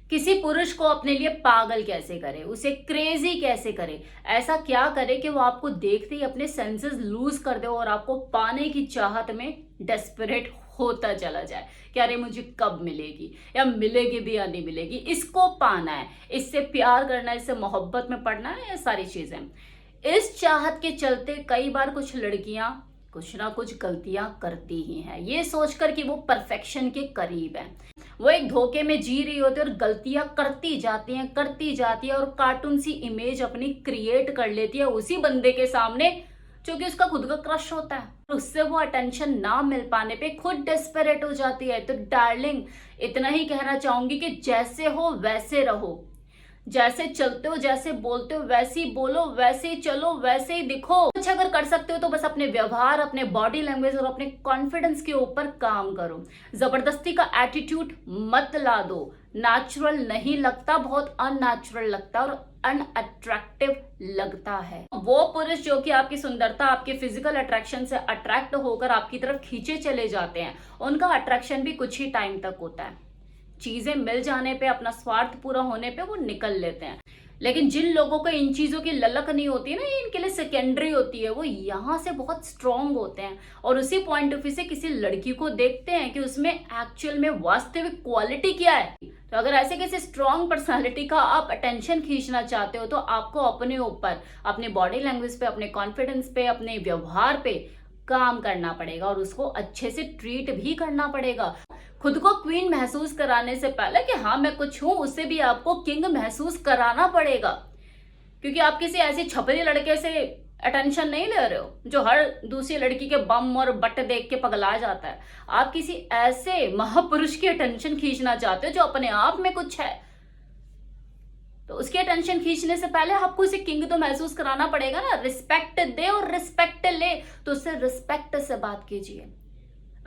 किसी पुरुष को अपने लिए पागल कैसे करे, उसे क्रेजी कैसे करे, ऐसा क्या करे कि वो आपको देखते ही अपने सेंसेस लूज कर दे और आपको पाने की चाहत में डेस्परेट होता चला जाए कि अरे मुझे कब मिलेगी, या मिलेगी भी या नहीं मिलेगी, इसको पाना है, इससे प्यार करना है, इससे मोहब्बत में पड़ना है, ये सारी चीजें। इस चाहत के चलते कई बार कुछ लड़कियां कुछ ना कुछ गलतियां करती ही हैं, ये सोचकर कि वो परफेक्शन के करीब है। वो एक धोखे में जी रही होती है और गलतियां करती जाती है और कार्टून सी इमेज अपनी क्रिएट कर लेती है उसी बंदे के सामने जो कि उसका खुद का क्रश होता है। उससे वो अटेंशन ना मिल पाने पे खुद डेस्परेट हो जाती है। तो डार्लिंग, इतना ही कहना चाहूंगी कि जैसे हो वैसे रहो, जैसे चलते हो, जैसे बोलते हो वैसे ही बोलो, वैसे ही चलो, वैसे ही दिखो। कुछ अगर कर सकते हो तो बस अपने व्यवहार, अपने बॉडी लैंग्वेज और अपने कॉन्फिडेंस के ऊपर काम करो। जबरदस्ती का एटीट्यूड मत ला दो। नेचुरल नहीं लगता, बहुत अननेचुरल लगता है और अनअट्रैक्टिव लगता है। वो पुरुष जो कि आपकी सुंदरता, आपके फिजिकल अट्रैक्शन से अट्रैक्ट होकर आपकी तरफ खींचे चले जाते हैं, उनका अट्रैक्शन भी कुछ ही टाइम तक होता है। चीजें मिल जाने पे, अपना स्वार्थ पूरा होने पे वो निकल लेते हैं। लेकिन जिन लोगों को इन चीजों की ललक नहीं होती है ना, ये इनके लिए सेकेंडरी होती है, वो यहाँ से बहुत स्ट्रांग होते हैं और उसी पॉइंट ऑफ व्यू से किसी लड़की को देखते हैं कि उसमें एक्चुअल में वास्तविक क्वालिटी क्या है। तो अगर ऐसे किसी स्ट्रांग पर्सनालिटी का आप अटेंशन खींचना चाहते हो तो आपको अपने ऊपर, अपने बॉडी लैंग्वेज पे, अपने कॉन्फिडेंस पे, अपने व्यवहार पे काम करना पड़ेगा और उसको अच्छे से ट्रीट भी करना पड़ेगा। खुद को क्वीन महसूस कराने से पहले कि हाँ मैं कुछ हूं, उससे भी आपको किंग महसूस कराना पड़ेगा। क्योंकि आप किसी ऐसे छपरी लड़के से अटेंशन नहीं ले रहे हो जो हर दूसरी लड़की के बम और बट देख के पगला जाता है। आप किसी ऐसे महापुरुष की अटेंशन खींचना चाहते हो जो अपने आप में कुछ है। तो उसकी अटेंशन खींचने से पहले आपको उसे किंग तो महसूस कराना पड़ेगा ना। रिस्पेक्ट दे और रिस्पेक्ट ले, तो उससे रिस्पेक्ट से बात कीजिए।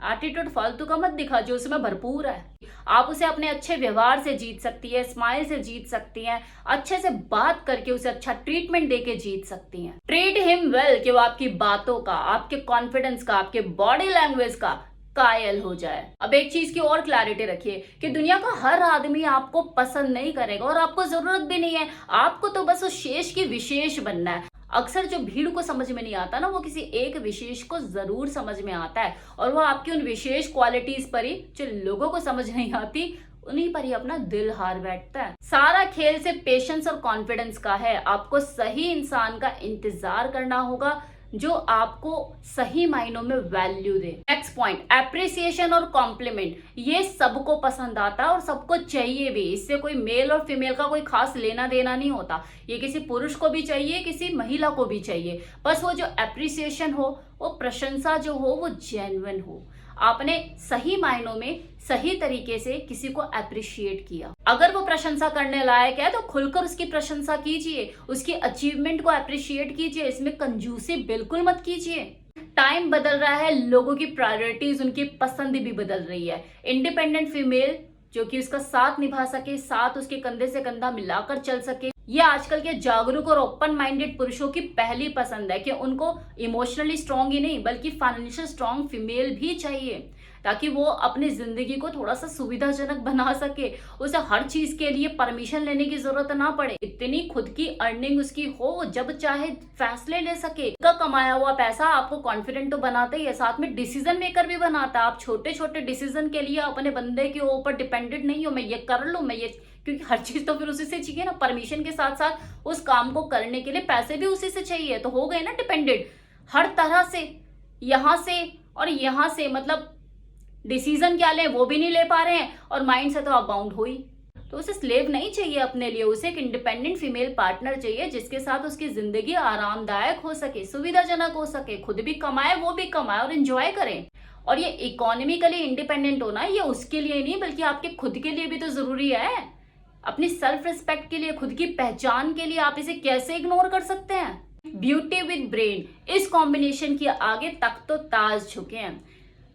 एटीट्यूड फालतू का मत दिखा जो उसमें भरपूर है। आप उसे अपने अच्छे व्यवहार से जीत सकती है, स्माइल से जीत सकती हैं, अच्छे से बात करके उसे अच्छा ट्रीटमेंट देके जीत सकती हैं। ट्रीट हिम वेल कि वो आपकी बातों का, आपके कॉन्फिडेंस का, आपके बॉडी लैंग्वेज का कायल हो जाए। अब एक चीज की और क्लैरिटी रखिए कि दुनिया का हर आदमी आपको पसंद नहीं करेगा और आपको जरूरत भी नहीं है। आपको तो बस उस शेष की विशेष बनना है। अक्सर जो भीड़ को समझ में नहीं आता ना, वो किसी एक विशेष को जरूर समझ में आता है और वो आपकी उन विशेष क्वालिटीज पर ही, जो लोगों को समझ नहीं आती, उन्हीं पर ही अपना दिल हार बैठता है। सारा खेल से पेशेंस और कॉन्फिडेंस का है। आपको सही इंसान का इंतजार करना होगा जो आपको सही मायनों में वैल्यू दे। नेक्स्ट पॉइंट, एप्रिसिएशन और कॉम्प्लीमेंट। ये सबको पसंद आता है और सबको चाहिए भी। इससे कोई मेल और फीमेल का कोई खास लेना देना नहीं होता। ये किसी पुरुष को भी चाहिए, किसी महिला को भी चाहिए। बस वो जो एप्रिसिएशन हो, वो प्रशंसा जो हो, वो जेन्युइन हो। आपने सही मायनों में सही तरीके से किसी को अप्रिशिएट किया। अगर वो प्रशंसा करने लायक है तो खुलकर उसकी प्रशंसा कीजिए, उसकी अचीवमेंट को अप्रिशिएट कीजिए। इसमें कंजूसी बिल्कुल मत कीजिए। टाइम बदल रहा है, लोगों की प्रायोरिटीज, उनकी पसंद भी बदल रही है। इंडिपेंडेंट फीमेल जो कि उसका साथ निभा सके, साथ उसके कंधे से कंधा मिलाकर चल सके, ये आजकल के जागरूक और ओपन माइंडेड पुरुषों की पहली पसंद है कि उनको इमोशनली स्ट्रांग ही नहीं बल्कि फाइनेंशियल स्ट्रांग फीमेल भी चाहिए, ताकि वो अपनी जिंदगी को थोड़ा सा सुविधाजनक बना सके। उसे हर चीज के लिए परमिशन लेने की जरूरत ना पड़े। इतनी खुद की अर्निंग उसकी हो, वो जब चाहे फैसले ले सके। उसका कमाया हुआ पैसा आपको कॉन्फिडेंट तो बनाता ही है, साथ में डिसीजन मेकर भी बनाता है। आप छोटे छोटे डिसीजन के लिए अपने बंदे के ऊपर डिपेंडेंट नहीं हो, मैं ये कर लूं, मैं ये, क्योंकि हर चीज तो फिर उसी से चाहिए ना। परमिशन के साथ साथ उस काम को करने के लिए पैसे भी उसी से चाहिए, तो हो गए ना डिपेंडेंट हर तरह से। यहां से और यहां से मतलब डिसीजन क्या ले वो भी नहीं ले पा रहे हैं और माइंड से तो आप बाउंड हो ही। तो उसे स्लेव नहीं चाहिए अपने लिए, उसे एक इंडिपेंडेंट फीमेल पार्टनर चाहिए जिसके साथ उसकी जिंदगी आरामदायक हो सके, सुविधाजनक हो सके, खुद भी कमाए, वो भी कमाए और एंजॉय करें। और ये इकोनॉमिकली इंडिपेंडेंट होना, ये उसके लिए नहीं बल्कि आपके खुद के लिए भी तो जरूरी है। अपनी सेल्फ रिस्पेक्ट के लिए, खुद की पहचान के लिए आप इसे कैसे इग्नोर कर सकते हैं। ब्यूटी विद ब्रेन, इस कॉम्बिनेशन के आगे तक तो ताज झुके हैं।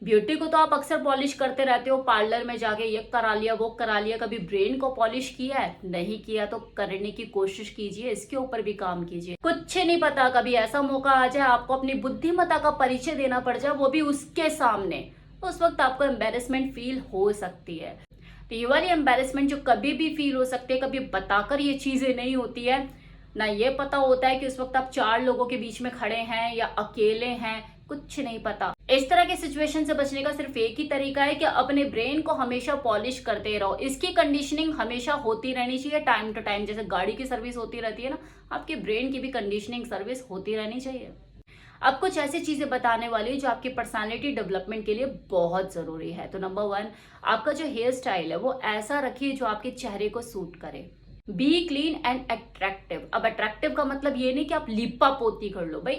ब्यूटी को तो आप अक्सर पॉलिश करते रहते हो, पार्लर में जाके ये करा लिया, वो करा लिया। कभी ब्रेन को पॉलिश किया है? नहीं किया। तो करने की कोशिश कीजिए, इसके ऊपर भी काम कीजिए। कुछ नहीं पता, कभी ऐसा मौका आ जाए आपको अपनी बुद्धिमत्ता का परिचय देना पड़ जाए, वो भी उसके सामने, उस वक्त आपको एम्बेरसमेंट फील हो सकती है। तो ये वाली एम्बेरसमेंट जो कभी भी फील हो सकती है, कभी बताकर ये चीजें नहीं होती है। ना ये पता होता है कि उस वक्त आप 4 लोगों के बीच में खड़े हैं या अकेले हैं, कुछ नहीं पता। इस तरह की सिचुएशन से बचने का सिर्फ एक ही तरीका है कि अपने ब्रेन को हमेशा पॉलिश करते रहो। इसकी कंडीशनिंग हमेशा होती रहनी चाहिए टाइम टू टाइम। जैसे गाड़ी की सर्विस होती रहती है ना, आपके ब्रेन की भी कंडीशनिंग सर्विस होती रहनी चाहिए। अब कुछ ऐसी चीजें बताने वाली जो आपकी पर्सनालिटी डेवलपमेंट के लिए बहुत जरूरी है। तो नंबर 1, आपका जो हेयर स्टाइल है वो ऐसा रखिए जो आपके चेहरे को सूट करे। B clean and attractive. अब अट्रैक्टिव का मतलब ये नहीं कि आप लिपा पोती कर लो भाई,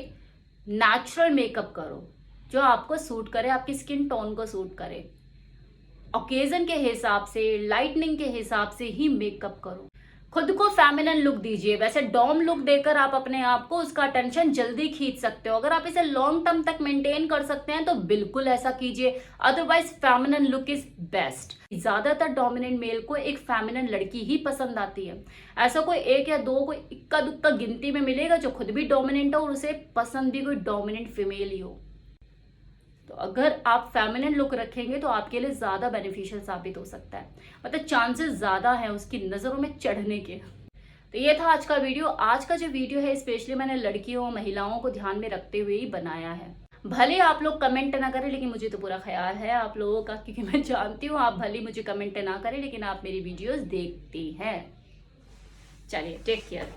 नेचुरल मेकअप करो जो आपको सूट करे, आपकी स्किन टोन को सूट करे। ओकेजन के हिसाब से, लाइटनिंग के हिसाब से ही मेकअप करो। खुद को फेमिनिन लुक दीजिए। वैसे डॉम लुक देकर आप अपने आप को उसका अटेंशन जल्दी खींच सकते हो। अगर आप इसे लॉन्ग टर्म तक मेंटेन कर सकते हैं तो बिल्कुल ऐसा कीजिए, otherwise feminine look is best. ज्यादातर डोमिनेंट मेल को एक फेमिनिन लड़की ही पसंद आती है। ऐसा कोई 1 या 2 कोई इक्का दुक्का गिनती में मिलेगा जो खुद भी डोमिनेंट हो और उसे पसंद भी कोई डोमिनेंट फीमेल ही हो। तो अगर आप फेमिनिन लुक रखेंगे तो आपके लिए ज्यादा बेनिफिशियल साबित हो सकता है, मतलब चांसेस ज्यादा है उसकी नजरों में चढ़ने के। तो ये था आज का वीडियो। आज का जो वीडियो है स्पेशली मैंने लड़कियों महिलाओं को ध्यान में रखते हुए ही बनाया है। भले आप लोग कमेंट ना करें लेकिन मुझे तो पूरा ख्याल है आप लोगों का, क्योंकि मैं जानती हूँ आप भले मुझे कमेंट ना करें लेकिन आप मेरी वीडियोस देखती हैं। चलिए, टेक केयर।